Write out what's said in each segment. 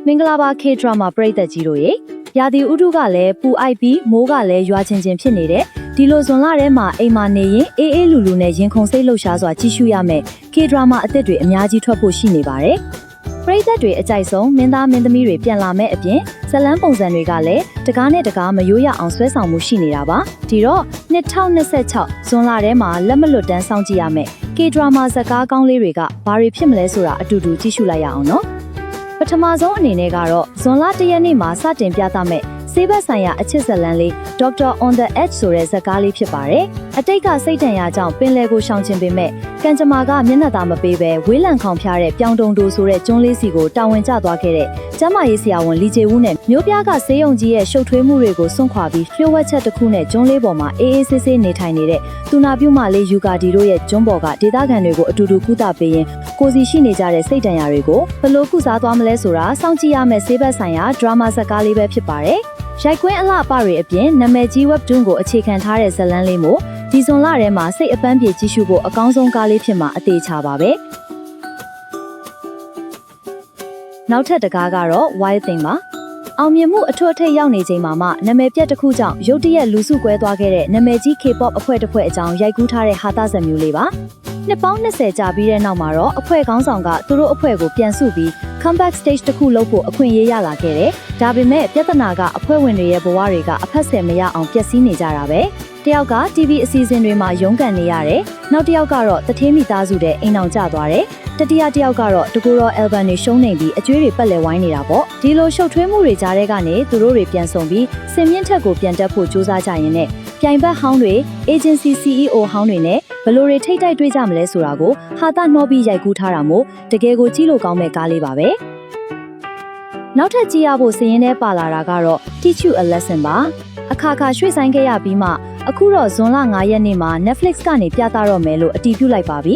မင်္ဂလာပါ K-drama ပရိသတ်ကြီးတို့ရေရာသီဥတုကလည်းပူအိုက်ပြီးမိုးကလည်းရွာချင်းချင်းဖြစ်နေတဲ့ဒီလိုဇွန်လထဲမှာအိမ်မာနေရင်အေးအေးလူလူနဲ့ရင်ခုန်စိတ်လှုပ်ရှားစွာကြည့်ရှုရမယ် K-drama အသစ်တွေအများကြီးထွက်ဖို့ရှိနေပါတယ်ပရိသတ်တွေအကြိုက်ဆုံးမင်းသားမင်းသမီးတွေပြန်လာမဲ့အပြင်ဇလန်းပုံစံတွေကလည်းတကားနဲ့တကားမရိုးရအောင်ဆွဲဆောင်မှုရှိနေတာပါဒီတော့2026ဇွန်လထဲမှာလက်မလွတ်တန်းစောင့်ကြည့်ရမယ် K-drama ဇာတ်ကားကောင်းလေးတွေကဘာတွေဖြစ်မလဲဆိုတာအတူတူကြည့်ရှုလိုက်ရအောင်နော်ပထမဆုံးအနေနဲ့ကတော့ဇွန်လ1ရက်နေ့မှာစတင်ပြသမဲ့ဆေးဘက်ဆိုင်ရာအချစ်ဇလန်းလေး Dr. on the Edge ဆိုတဲ့ဇာတ်ကားလေးဖြစ်ပါတယ်။အတိတ်ကစိတ်ထန်ရာကြောင့်ပင်လယ်ကိုရှောင်ချင်ပေမဲ့ကံကြမ္မာကမျက်နှာသာမပေးဘဲဝေးလံခေါင်ဖျားတဲ့ပြောင်တုံတိုဆိုတဲ့ကျွန်းလေးစီကိုတာဝန်ကျသွားခဲ့တဲ့ကျမ်းမာရေးဆရာဝန်လီဂျေဝူးနဲ့မျိုးပြားကဆေးရုံကြီးရဲ့ရှုပ်ထွေးမှုတွေကိုစွန့်ခွာပြီးလျှို့ဝှက်ချက်တစ်ခုနဲ့ကျွန်းလေးပေါ်မှာအေးအေးဆေးဆေးနေထိုင်နေတဲ့သူနာပြုမလေးယူကာဒီတို့ရဲ့ကျွန်းပေါ်ကဒေသခံတွေကိုအတူတူကုသပေးရင်ကိုစီရှိနေကြတဲ့စိတ်တန်ရာတွေကိုဘယ်လိုကုစားသွားမလဲဆိုတာစောင့်ကြည့်ရမယ့်ဆေးဘက်ဆိုင်ရာဒရာမာဇာတ်ကားလေးပဲဖြစ်ပါတယ်ရိုက်ကွင်းအလှပတွေအပြင်နာမည်ကြီး webtoon ကိုအခြေခံထားတဲ့ဇာတ်လမ်းလေးမို့ဒီဇွန်လထဲမှာစိတ်အပန်းပြေကြည့်ရှုဖို့အကောင်းဆုံးကားလေးဖြစ်မှာအသေးချပါပဲနောက်ထပ်တကားကတော့ Wild Thing ပါအောင်မြင်မှုအထွတ်အထိပ်ရောက်နေချိန်မှာမှနာမည်ပြတ်တစ်ခုကြောင့်ရုတ်တရက်လူစုကွဲသွားခဲ့တဲ့နာမည်ကြီး K-pop အဖွဲ့တစ်ဖွဲ့အကြောင်းရိုက်ကူးထားတဲ့ဟာသဇာတ်မျိုးလေးပါနှစ်ပေါင်း20ကြာပြီးတဲ့နောက်မှာတော့အဖွဲ့ခေါင်းဆောင်ကသူတို့အဖွဲ့ကိုပြန်စုပြီး comeback stage တစ်ခုလုပ်ဖို့အခွင့်အရေးရလာခဲ့တယ်။ဒါပေမဲ့ပြဿနာကအဖွဲ့ဝင်တွေရဲ့ဘဝတွေကအဖက်ဆယ်မရအောင်ပျက်စီးနေကြတာပဲ။တယောက်က TV အစီအစဉ်တွေမှာရုန်းကန်နေရတယ်။နောက်တစ်ယောက်ကတော့တထေးမိသားစုတဲ့အိမ်အောင်ကျသွားတယ်။တတိယတစ်ယောက်ကတော့တကူတော် album တွေရှုံးနေပြီးအကျွေးတွေပက်လဲဝိုင်းနေတာပေါ့။ဒီလိုရှုပ်ထွေးမှုတွေကြားထဲကနေသူတို့တွေပြန်ဆုံပြီးစင်မြင့်ထက်ကိုပြန်တက်ဖို့ကြိုးစားကြရင်နဲ့ပြိုင်ဘက်ဟောင်းတွေ agency CEO ဟောင်းတွေနဲ့ဘယ်လိုတွေထိတ်တိုက်တွေ့ကြမလဲဆိုတာကိုဟာသနှောပြီးရိုက်ကူးထားတာမို့တကယ်ကိုကြည့်လို့ကောင်းမဲ့ကားလေးပါပဲနောက်ထပ်ကြည့်ရဖို့စီးရင်ထဲပါလာတာကတော့ Teach You a Lesson ပါအခါခါရွှေ့ဆိုင်ခဲ့ရပြီးမှအခုတော့ဇွန်လ9ရက်နေ့မှာ Netflix ကနေပြသတော့မယ်လို့အတည်ပြုလိုက်ပါပြီ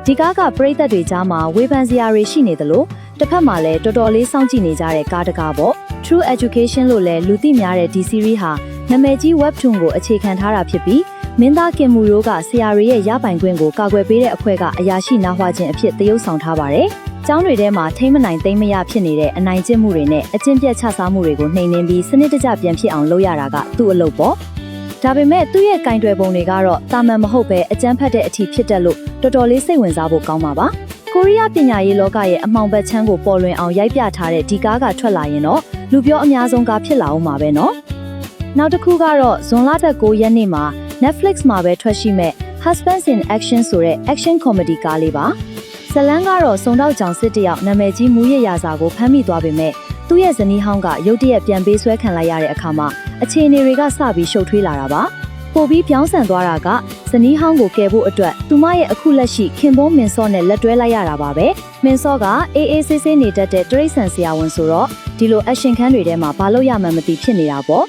ဒီကားကပရိသတ်တွေကြားမှာဝေဖန်စရာတွေရှိနေသလိုတစ်ဖက်မှာလည်းတော်တော်လေးစောင့်ကြည့်နေကြတဲ့ကားတကားပေါ့ True Education လို့လည်းလူသိများတဲ့ဒီ series ဟာနာမည်ကြီး webtoon ကိုအခြေခံထားတာဖြစ်ပြီးမင်းသားကင်မူရိုးကဆရာတွေရဲ့ရပိုင်ခွင့်ကိုကာကွယ်ပေးတဲ့အဖွဲ့ကအရာရှိနားဝခြင်းအဖြစ်သရုပ်ဆောင်ထားပါတယ်။ကျောင်းတွေထဲမှာထိမ့်မနိုင်သိမ့်မရဖြစ်နေတဲ့အနိုင်ကျင့်မှုတွေနဲ့အကျင့်ပြတ်ချစားမှုတွေကိုနှိမ်နင်းပြီးစနစ်တကျပြန်ဖြစ်အောင်လုပ်ရတာကသူ့အလုပ်ပေါ့။ဒါပေမဲ့သူ့ရဲ့ကင်တွယ်ပုံတွေကတော့တာမန်မဟုတ်ပဲအကျန်းဖတ်တဲ့အထိဖြစ်တတ်လို့တော်တော်လေးစိတ်ဝင်စားဖို့ကောင်းပါပါ။ကိုရီးယားပညာရေးလောကရဲ့အမှောင်ဘက်ချမ်းကိုပေါ်လွင်အောင်ရိုက်ပြထားတဲ့ဒီကားကထွက်လာရင်တော့လူပြောအများဆုံးကားဖြစ်လာအောင်ပါပဲနော်။နောက်တစ်ခုကတော့ဇွန်လ9ရက်နေ့မှာNetflix မှာပဲထွက်ရှိမဲ့ Husbands in Action ဆိုတဲ့ action comedy ကားလေးပါဇလန်းကတော့စုံတော့ကြောင်စစ်တယောက်နာမည်ကြီးမူရရာစာကိုဖမ်းမိသွားပေမဲ့သူ့ရဲ့ဇနီးဟောင်းကရုတ်တရက်ပြန်ပေးဆွဲခံလိုက်ရတဲ့အခါမှာအခြေအနေတွေကစပြီးရှုပ်ထွေးလာတာပါပိုပြီးပြောင်းဆန်သွားတာကဇနီးဟောင်းကိုကယ်ဖို့အတွက်သူမရဲ့အခုလက်ရှိခင်ပွန်းမင်းစောနဲ့လက်တွဲလိုက်ရတာပါပဲမင်းစောကအေးအေးဆေးဆေးနေတတ်တဲ့တရိတ်ဆန်ဆရာဝန်ဆိုတော့ဒီလို action ခန်းတွေထဲမှာဘာလို့ရမှန်းမသိဖြစ်နေတာပေါ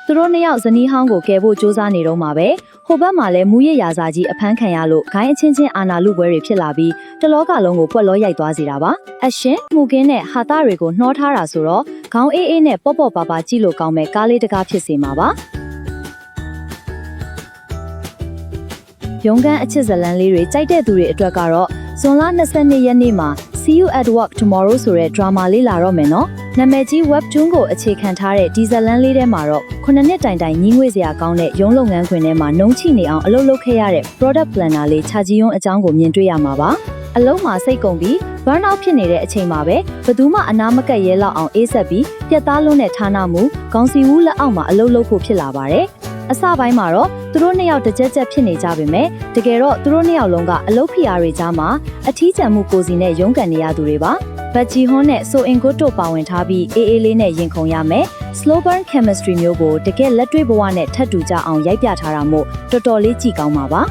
့သူတို့နှစ်ယောက်ဇနီးဟောင်းကိုကယ်ဖို့စူးစမ်းနေတော့မှာပဲဟိုဘက်မှာလည်းမူရရာစာကြီးအဖမ်းခံရလို့ဂိုင်းအချင်းချင်းအာနာလူပွဲတွေဖြစ်လာပြီးတလောကလုံးကိုပွက်လောရိုက်သွားစေတာပါအရှင်မှုကင်းတဲ့ဟာသားတွေကိုနှောထားတာဆိုတော့ခေါင်းအေးအေးနဲ့ပေါ့ပေါ့ပါပါကြည့်လို့ကောင်းမဲ့ကားလေးတကားဖြစ်စေမှာပါရုံးခန်းအချစ်ဇလန်းလေးတွေကြိုက်တဲ့သူတွေအတွက်ကတော့ဇွန်လ22ရက်နေ့မှာ See You at Work Tomorrow ဆိုတဲ့ drama လေးလာတော့မယ်နော်နာမည်ကြီး webtoon ကိုအခြေခံထားတဲ့ဒီဇလန်းလေးထဲမှာတော့9နှစ်တိုင်တိုင်ညီးငွေ့စရာကောင်းတဲ့ရုံးလုပ်ငန်းခွင်ထဲမှာနှုံးချိနေအောင်အလုပ်လုပ်ခဲ့ရတဲ့ product planner လေးခြာကြီးယွန်းအကြောင်းကိုမြင်တွေ့ရမှာပါအလုံးမှာစိတ်ကုန်ပြီး burn out ဖြစ်နေတဲ့အချိန်မှာပဲဘယ်သူမှအနာမကက်ရဲလောက်အောင်အေးဆက်ပြီးပြတ်သားလွန်းတဲ့ဌာနမှုခေါင်းစီဝူးလက်အောက်မှာအလုပ်လုပ်ဖို့ဖြစ်လာပါတယ်အစပိုင်းမှာတော့သူတို့နှစ်ယောက်တကြက်ကြက်ဖြစ်နေကြပေမဲ့တကယ်တော့သူတို့နှစ်ယောက်လုံးကအလုပ်ဖိအားတွေကြားမှာအထီးကျန်မှုကိုစီနဲ့ရုန်းကန်နေရသူတွေပါဘတ်ဂျီဟွန်းနဲ့ဆိုအင်ဂုတ်တို့ပါဝင်ထားပြီးအေးအေးလေးနဲ့ရင်ခုန်ရမယ် slow burn chemistry မျိုးကိုတကယ်လက်တွေ့ဘဝနဲ့ထပ်တူကြအောင်ရိုက်ပြထားတာမို့တော်တော်လေးကြည့်ကောင်းပါပါ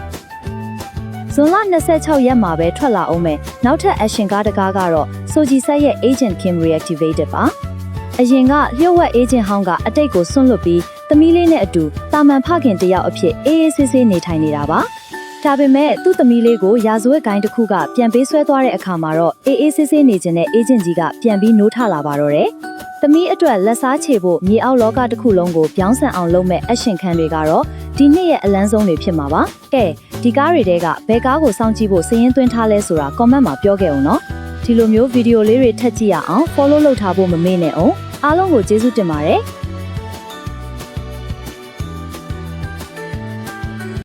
ဇွန်လ26ရက်မှာပဲထွက်လာအောင်မယ်နောက်ထပ် action ကားတကားကတော့ဆိုဂျီဆက်ရဲ့ Agent Kim Reactivated ပါအရင်ကလျှို့ဝှက် agent ဟောင်းကအတိတ်ကိုဆွန့်လွတ်ပြီးသမီးလေးနဲ့အတူတာမန်ဖခင်တယောက်အဖြစ်အေးအေးဆေးဆေးနေထိုင်နေတာပါဒါပေမဲ့သူ့သမီးလေးကိုရာဇဝတ်ဂိုင်းတစ်ခုကပြန်ပေးဆွဲသွားတဲ့အခါမှာတော့အေးအေးဆေးဆေးနေခြင်းနဲ့ agent ကြီးကပြန်ပြီးနိုးထလာပါတော့တယ်သမီးအတွက်လက်စားချေဖို့မြေအောက်လောကတစ်ခုလုံးကိုပြောင်းဆန်အောင်လုပ်မဲ့ action ခန်းတွေကတော့ဒီနှစ်ရဲ့အလန်းဆုံးတွေဖြစ်မှာပါကဲဒီကားတွေတဲကဘယ်ကားကိုစောင့်ကြည့်ဖို့စည်ရင်းသွင်းထားလဲဆိုတာ comment မှာပြောခဲ့အောင်နော် ဒီလိုမျိုးဗီဒီယိုလေးတွေထပ်ကြည့်ရအောင် follow လုပ်ထားဖို့မမေ့နဲ့အောင်အားလုံးကိုကျေးဇူးတင်ပါတယ်